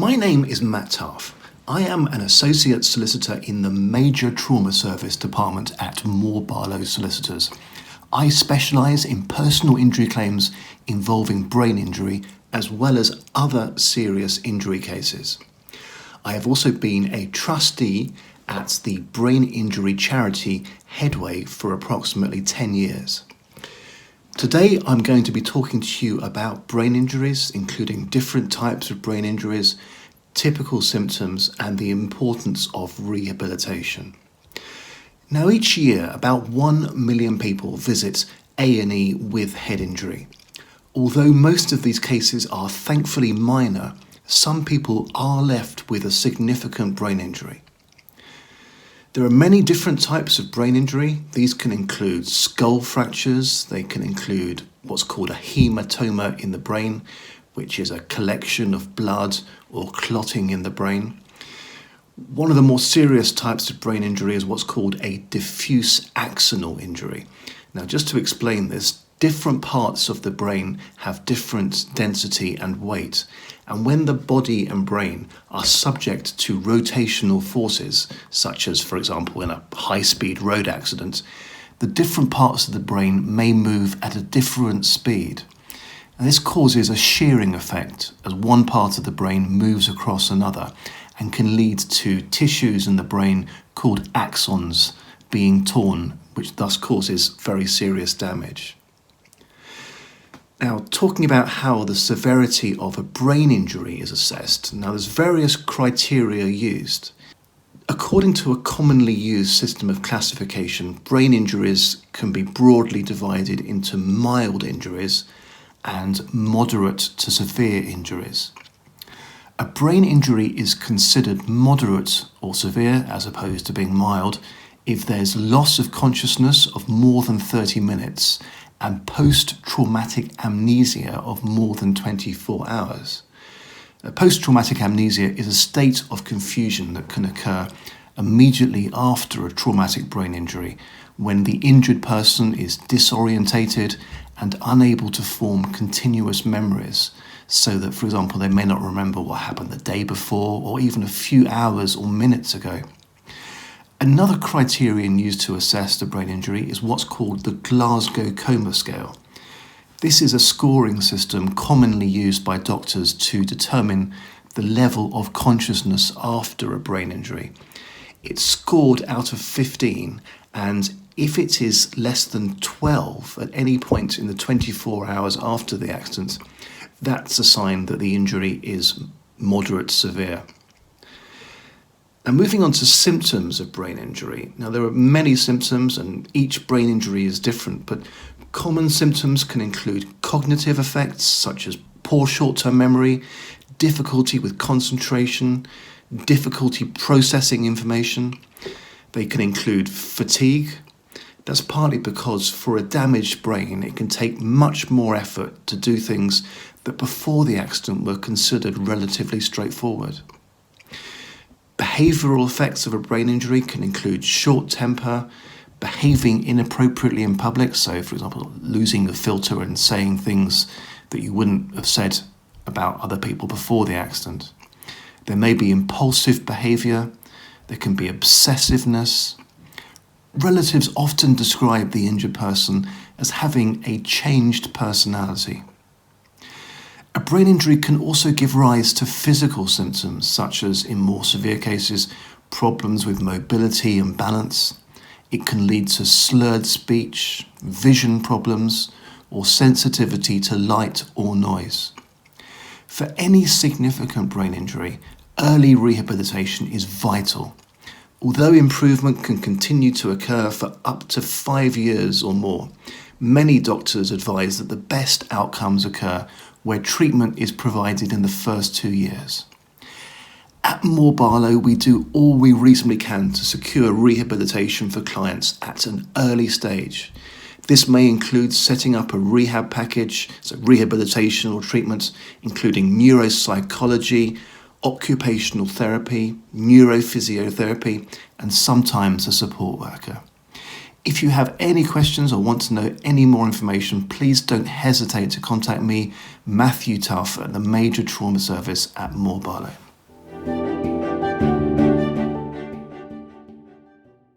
My name is Matt Tuff. I am an associate solicitor in the Major Trauma Service Department at Moore Barlow Solicitors. I specialise in personal injury claims involving brain injury as well as other serious injury cases. I have also been a trustee at the brain injury charity Headway for approximately 10 years. Today I'm going to be talking to you about brain injuries, including different types of brain injuries, typical symptoms and the importance of rehabilitation. Now each year about 1 million people visit A&E with head injury. Although most of these cases are thankfully minor, some people are left with a significant brain injury. There are many different types of brain injury. These can include skull fractures, they can include what's called a hematoma in the brain, which is a collection of blood or clotting in the brain. One of the more serious types of brain injury is what's called a diffuse axonal injury. Now, just to explain this, different parts of the brain have different density and weight, and when the body and brain are subject to rotational forces, such as, for example, in a high-speed road accident, the different parts of the brain may move at a different speed. And this causes a shearing effect as one part of the brain moves across another and can lead to tissues in the brain called axons being torn, which thus causes very serious damage. Now, talking about how the severity of a brain injury is assessed, now there's various criteria used. According to a commonly used system of classification, brain injuries can be broadly divided into mild injuries and moderate to severe injuries. A brain injury is considered moderate or severe, as opposed to being mild, if there's loss of consciousness of more than 30 minutes and post-traumatic amnesia of more than 24 hours. Post-traumatic amnesia is a state of confusion that can occur immediately after a traumatic brain injury, when the injured person is disorientated and unable to form continuous memories, so that, for example, they may not remember what happened the day before or even a few hours or minutes ago. Another criterion used to assess the brain injury is what's called the Glasgow Coma Scale. This is a scoring system commonly used by doctors to determine the level of consciousness after a brain injury. It's scored out of 15, and if it is less than 12 at any point in the 24 hours after the accident, that's a sign that the injury is moderate severe. Now, moving on to symptoms of brain injury. Now, there are many symptoms and each brain injury is different, but common symptoms can include cognitive effects such as poor short-term memory, difficulty with concentration, difficulty processing information. They can include fatigue. That's partly because for a damaged brain, it can take much more effort to do things that before the accident were considered relatively straightforward. Behavioural effects of a brain injury can include short temper, behaving inappropriately in public, so for example losing the filter and saying things that you wouldn't have said about other people before the accident. There may be impulsive behaviour, there can be obsessiveness. Relatives often describe the injured person as having a changed personality. A brain injury can also give rise to physical symptoms, such as, in more severe cases, problems with mobility and balance. It can lead to slurred speech, vision problems, or sensitivity to light or noise. For any significant brain injury, early rehabilitation is vital. Although improvement can continue to occur for up to 5 years or more, many doctors advise that the best outcomes occur where treatment is provided in the first 2 years. At Moore Barlow, we do all we reasonably can to secure rehabilitation for clients at an early stage. This may include setting up a rehab package, so rehabilitation or treatment, including neuropsychology, occupational therapy, neurophysiotherapy, and sometimes a support worker. If you have any questions or want to know any more information, please don't hesitate to contact me, Matt Tuff, at the Major Trauma Service at Moore Barlow.